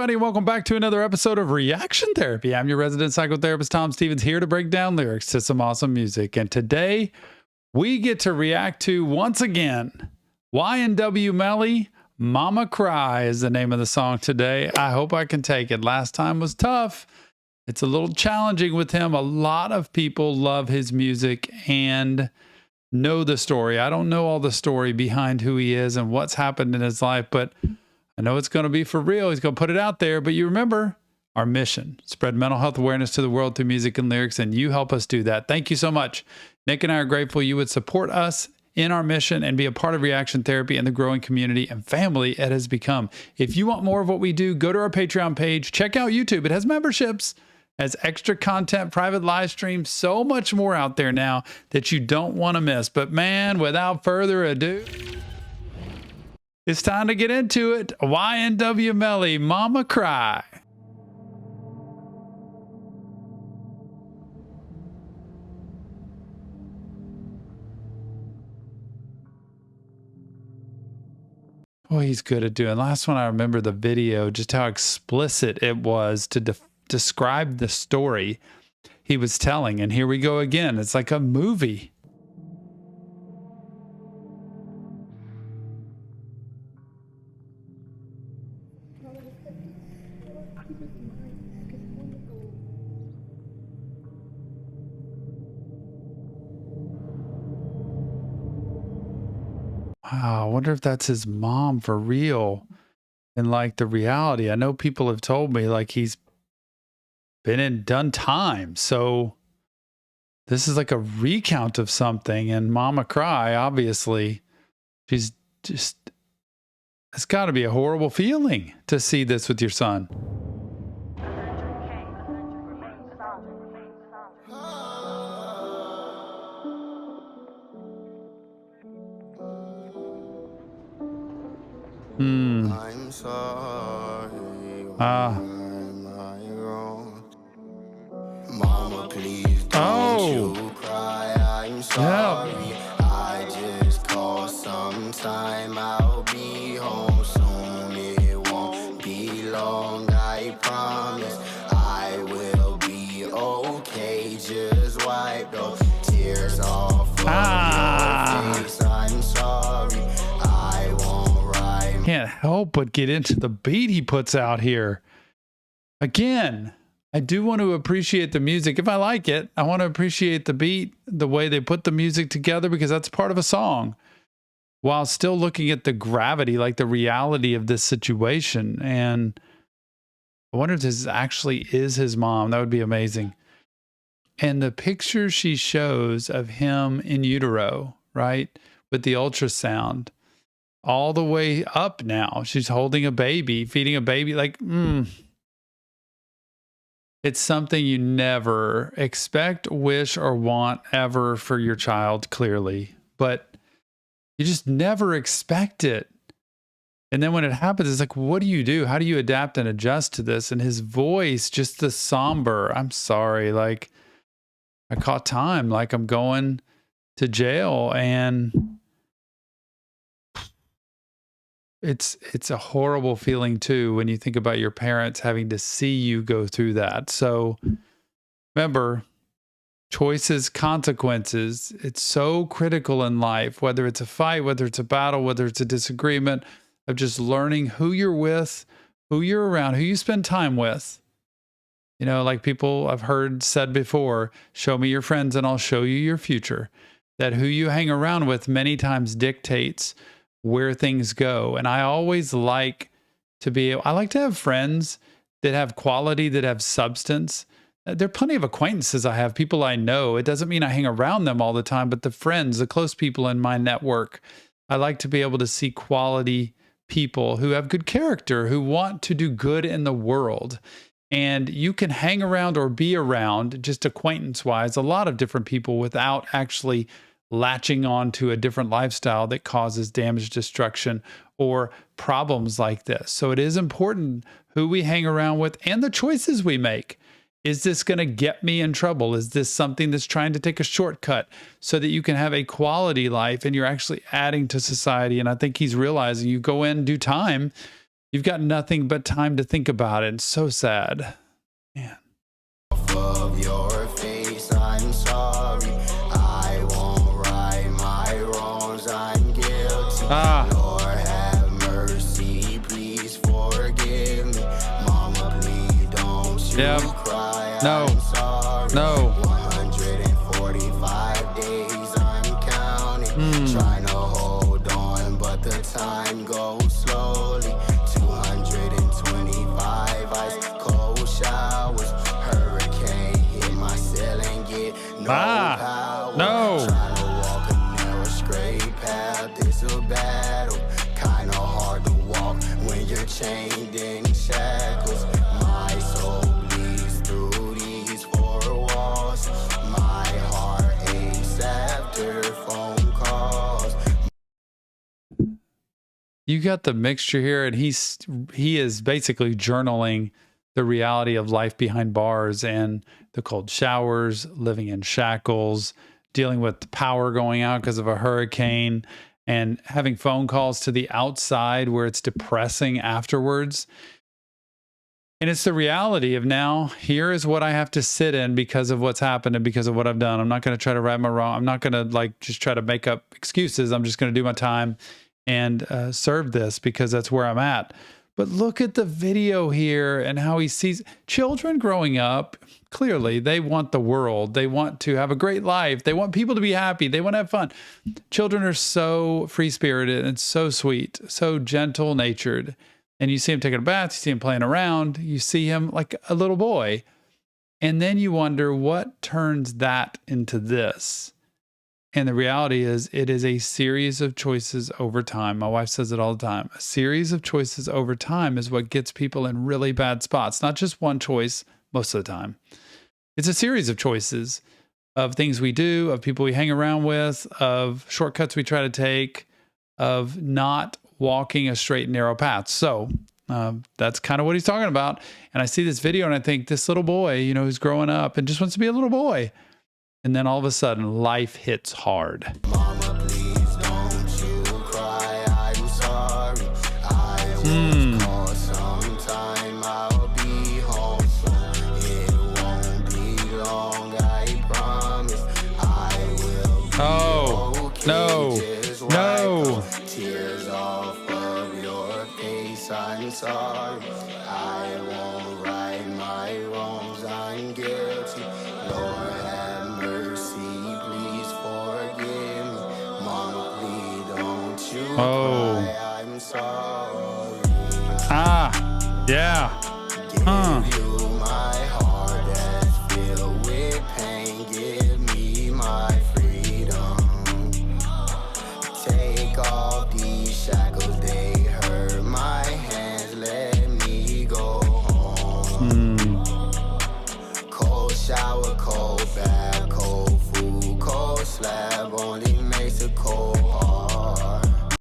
everybody, and welcome back to another episode of Reaction Therapy. I'm your resident psychotherapist, Tom Stevens, here to break down lyrics to some awesome music. And today, we get to react to, once again, YNW Melly, Mama Cry is the name of the song today. I hope I can take it. Last time was tough. It's a little challenging with him. A lot of people love his music and know the story. I don't know all the story behind who he is and what's happened in his life, but I know it's going to be for real. He's going to put it out there. But you remember our mission: spread mental health awareness to the world through music and lyrics, and you help us do that. Thank you so much. Nick and I are grateful you would support us in our mission and be a part of Reaction Therapy and the growing community and family it has become. If you want more of what we do, go to our Patreon page. Check out YouTube. It has memberships, has extra content, private live streams, so much more out there now that you don't want to miss. But man, without further ado, it's time to get into it. YNW Melly, Mama Cry. Boy, he's good at doing. Last one, I remember the video, just how explicit it was to describe the story he was telling. And here we go again. It's like a movie. Wow, I wonder if that's his mom for real. And like the reality, I know people have told me like he's been in done time. So this is like a recount of something. And Mama Cry, obviously, she's just, it's got to be a horrible feeling to see this with your son. I'm sorry. Mama, please don't you cry. I'm sorry. I just call sometime. I'll be home soon. It won't be long. I promise. I will be okay. Just wipe those tears off of your face. I'm sorry. Can't help but get into the beat he puts out here. Again, I do want to appreciate the music. If I like it, I want to appreciate the beat, the way they put the music together, because that's part of a song, while still looking at the gravity, like the reality of this situation. And I wonder if this actually is his mom. That would be amazing. And the picture she shows of him in utero, right, with the ultrasound, all the way up now. She's holding a baby, feeding a baby. Like, it's something you never expect, wish, or want ever for your child, clearly. But you just never expect it. And then when it happens, it's like, what do you do? How do you adapt and adjust to this? And his voice, just the somber, I'm sorry, like, I caught time, like I'm going to jail. And it's a horrible feeling too when you think about your parents having to see you go through that. So remember, choices, consequences. It's so critical in life, whether it's a fight, whether it's a battle, whether it's a disagreement, of just learning who you're with, who you're around, who you spend time with. You know, like people I've heard said before, show me your friends and I'll show you your future. That who you hang around with many times dictates where things go. And I always like to I like to have friends that have quality, that have substance. There are plenty of acquaintances I have, people I know. It doesn't mean I hang around them all the time, but the friends, the close people in my network, I like to be able to see quality people who have good character, who want to do good in the world. And you can hang around or be around, just acquaintance-wise, a lot of different people without actually latching on to a different lifestyle that causes damage, destruction, or problems like this. So it is important who we hang around with and the choices we make. Is this going to get me in trouble? Is this something that's trying to take a shortcut so that you can have a quality life and you're actually adding to society? And I think he's realizing you go in, do time, You've got nothing but time to think about it. It's so sad. Man. Of your face, I'm sorry. I won't right my wrongs. I'm guilty. Lord have mercy, please forgive me. Mama, please don't you cry. No. I'm sorry. No. 145 days I'm counting. Trying to hold on, but the time goes slowly. 225 ice cold showers. Hurricane hit my ceiling, get no power. No. Trying to walk a narrow straight path. It's a battle. Kinda hard to walk when you're chained in shackles. My soul bleeds through these four walls. My heart aches after phone calls. You got the mixture here, and he is basically journaling the reality of life behind bars and the cold showers, living in shackles, dealing with the power going out because of a hurricane, and having phone calls to the outside where it's depressing afterwards. And it's the reality of now, here is what I have to sit in because of what's happened and because of what I've done. I'm not going to try to right my wrong. I'm not going to just try to make up excuses. I'm just going to do my time and serve this because that's where I'm at. But look at the video here and how he sees children growing up. Clearly, they want the world. They want to have a great life. They want people to be happy. They want to have fun. Children are so free-spirited and so sweet, so gentle-natured. And you see him taking a bath. You see him playing around. You see him like a little boy. And then you wonder what turns that into this. And the reality is, it is a series of choices over time. My wife says it all the time. A series of choices over time is what gets people in really bad spots. Not just one choice most of the time. It's a series of choices of things we do, of people we hang around with, of shortcuts we try to take, of not walking a straight and narrow path. So that's kind of what he's talking about. And I see this video and I think this little boy, who's growing up and just wants to be a little boy. And then all of a sudden, life hits hard. Mama, please don't you cry. I'm sorry. I will call sometime. I'll be home soon. It won't be long. I promise. I will be okay. Just wipe tears off of your face. I'm sorry. I won't right my wrongs. I'm guilty. Lord have mercy, please forgive me. Mama, please don't you cry. I'm sorry. Yeah. Give you my heart that's filled with pain. Give me my freedom. Take off these shackles, they hurt my hands. Let me go home. Cold shower, cold bath, cold food, cold slab only makes a cold heart.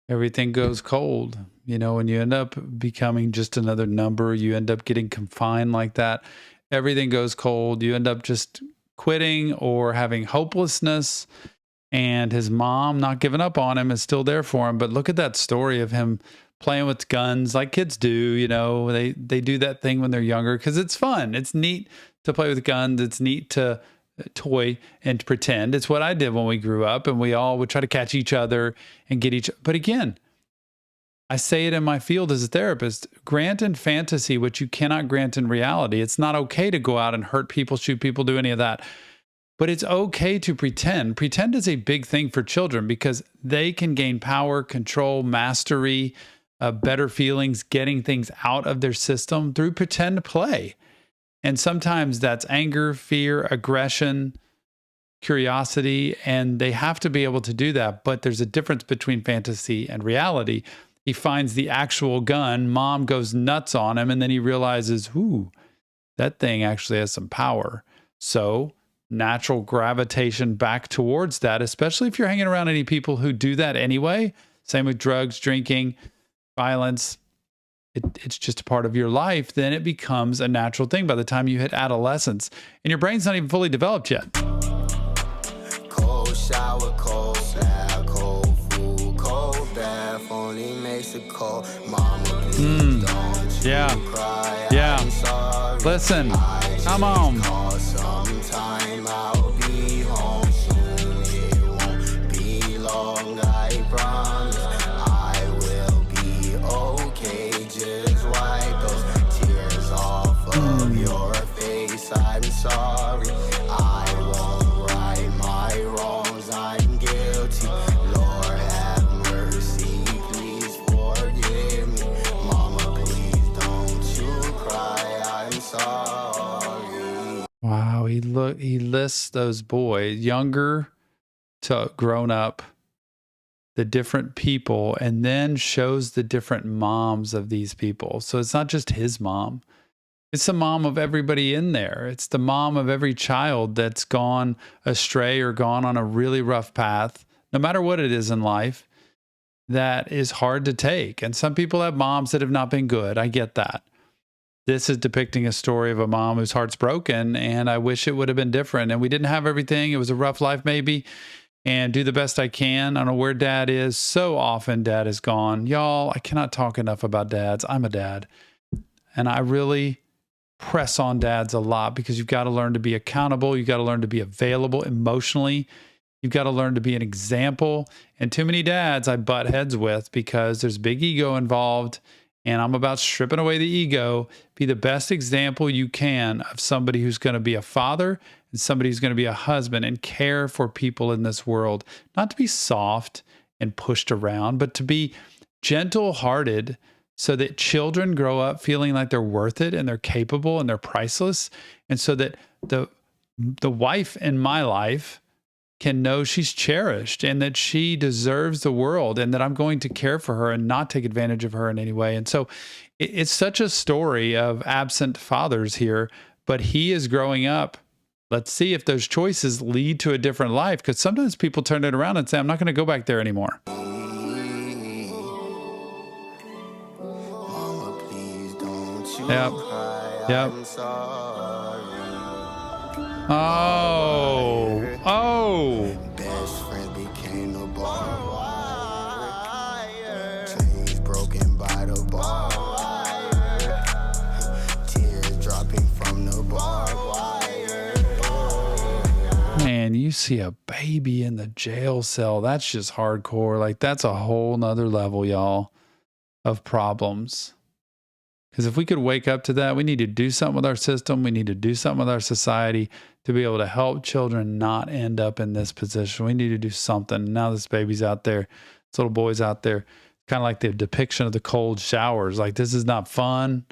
Everything goes cold, when you end up becoming just another number, you end up getting confined like that. Everything goes cold. You end up just quitting or having hopelessness, and his mom not giving up on him is still there for him. But look at that story of him playing with guns like kids do. They do that thing when they're younger because it's fun. It's neat to play with guns. It's neat to toy and pretend. It's what I did when we grew up, and we all would try to catch each other and get each. But again, I say it in my field as a therapist, grant in fantasy what you cannot grant in reality. It's not okay to go out and hurt people, shoot people, do any of that. But it's okay to pretend. Pretend is a big thing for children because they can gain power, control, mastery, better feelings, getting things out of their system through pretend play. And sometimes that's anger, fear, aggression, curiosity, and they have to be able to do that. But there's a difference between fantasy and reality. He finds the actual gun, mom goes nuts on him, and then he realizes, ooh, that thing actually has some power. So natural gravitation back towards that, especially if you're hanging around any people who do that anyway. Same with drugs, drinking, violence. It's just a part of your life. Then it becomes a natural thing by the time you hit adolescence. And your brain's not even fully developed yet. Cold shower, cold slab, cold food, cold bath only makes it cold. Mama, Mm. Yeah. Yeah. Listen. Come on. Sometime I'll be home soon. It won't be long, I promise. I will be okay. Just wipe those tears off of your face. I'm sorry. I won't right my wrongs. I'm guilty. Lord have mercy. Please forgive me. Mama, please don't you cry. I'm sorry. Wow. He lists those boys, younger to grown up, the different people, and then shows the different moms of these people. So it's not just his mom. It's the mom of everybody in there. It's the mom of every child that's gone astray or gone on a really rough path, no matter what it is in life, that is hard to take. And some people have moms that have not been good. I get that. This is depicting a story of a mom whose heart's broken, and I wish it would have been different. And we didn't have everything. It was a rough life, maybe, and do the best I can. I don't know where dad is. So often dad is gone. Y'all, I cannot talk enough about dads. I'm a dad, and I really press on dads a lot because you've got to learn to be accountable. You've got to learn to be available emotionally. You've got to learn to be an example. And too many dads I butt heads with because there's big ego involved. And I'm about stripping away the ego. Be the best example you can of somebody who's going to be a father and somebody who's going to be a husband and care for people in this world. Not to be soft and pushed around, but to be gentle-hearted so that children grow up feeling like they're worth it and they're capable and they're priceless. And so that the wife in my life can know she's cherished and that she deserves the world and that I'm going to care for her and not take advantage of her in any way. And so it's such a story of absent fathers here, but he is growing up. Let's see if those choices lead to a different life, because sometimes people turn it around and say, I'm not going to go back there anymore. Mama, please don't you Yep. cry. Yep. I'm sorry. Oh. Best friend became the barbed wire. Chains broken by the barbed wire. Tears dropping from the barbed wire. Man, you see a baby in the jail cell. That's just hardcore. Like, that's a whole nother level, y'all, of problems. Because if we could wake up to that, we need to do something with our system. We need to do something with our society to be able to help children not end up in this position. We need to do something. Now this baby's out there, this little boy's out there, kind of like the depiction of the cold showers. Like, this is not fun.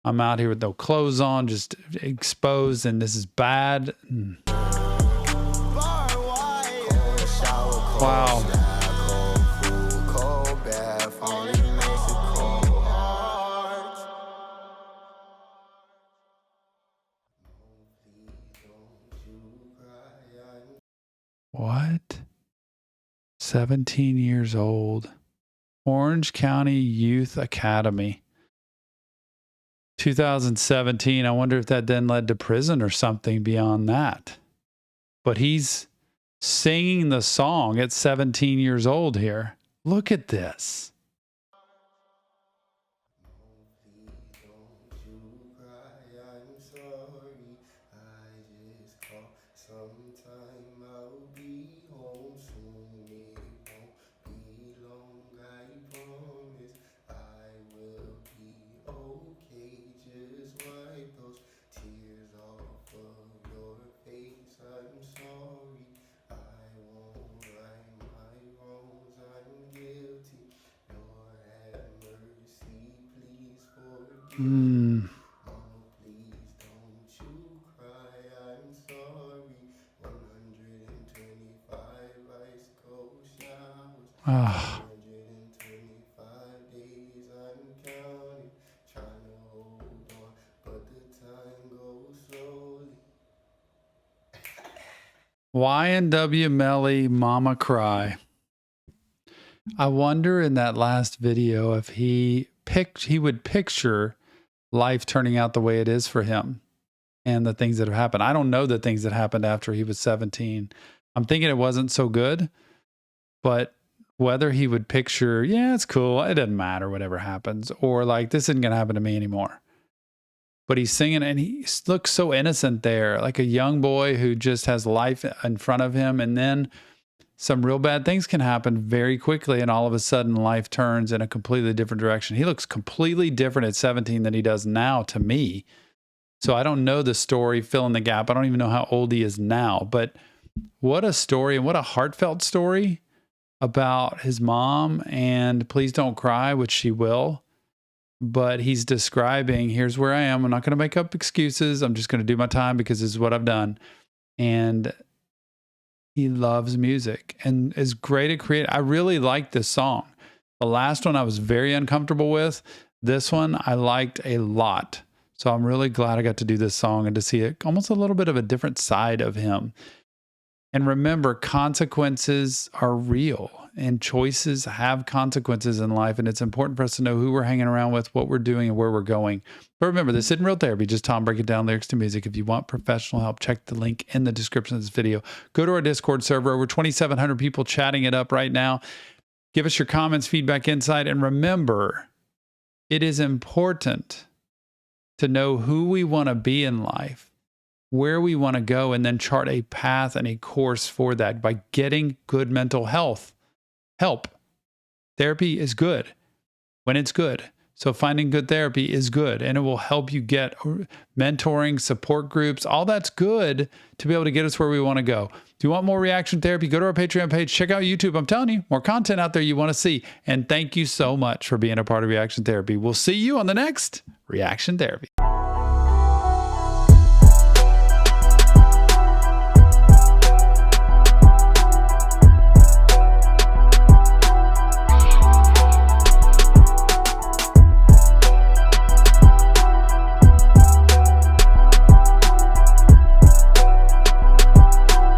I'm out here with no clothes on, just exposed, and this is bad. Wow. What? 17 years old. Orange County Youth Academy. 2017. I wonder if that then led to prison or something beyond that. But he's singing the song at 17 years old here. Look at this. Sometime I'll be home soon. It won't be long, I promise. I will be okay. Just wipe those tears off of your face. I'm sorry. I won't right my wrongs. I'm guilty. Lord have mercy. Please forgive me. Mama, please don't you cry. I'm sorry. 125 ice cold showers. 125 days I'm counting, trying to hold on, but the time goes slowly. YNW Melly, Mama Cry. I wonder in that last video if he would picture life turning out the way it is for him and the things that have happened. I don't know the things that happened after he was 17. I'm thinking it wasn't so good, but whether he would picture, yeah, it's cool, it doesn't matter, whatever happens, or like, this isn't going to happen to me anymore. But he's singing and he looks so innocent there, like a young boy who just has life in front of him. And then some real bad things can happen very quickly. And all of a sudden life turns in a completely different direction. He looks completely different at 17 than he does now to me. So I don't know the story, fill in the gap. I don't even know how old he is now, but what a story, and what a heartfelt story about his mom. And please don't cry, which she will. But he's describing, here's where I am. I'm not going to make up excuses. I'm just going to do my time because this is what I've done. And he loves music and is great at creating. I really like this song. The last one I was very uncomfortable with. This one I liked a lot. So I'm really glad I got to do this song and to see it almost a little bit of a different side of him. And remember, consequences are real and choices have consequences in life. And it's important for us to know who we're hanging around with, what we're doing, and where we're going. But remember, this isn't real therapy, just Tom breaking down lyrics to music. If you want professional help, check the link in the description of this video. Go to our Discord server, over 2,700 people chatting it up right now. Give us your comments, feedback, insight. And remember, it is important to know who we want to be in life, where we want to go, and then chart a path and a course for that by getting good mental health help. Therapy is good when it's good. So finding good therapy is good, and it will help you get mentoring, support groups. All that's good to be able to get us where we want to go. If you want more reaction therapy, go to our Patreon page, check out YouTube. I'm telling you, more content out there you want to see. And thank you so much for being a part of Reaction Therapy. We'll see you on the next Reaction Therapy.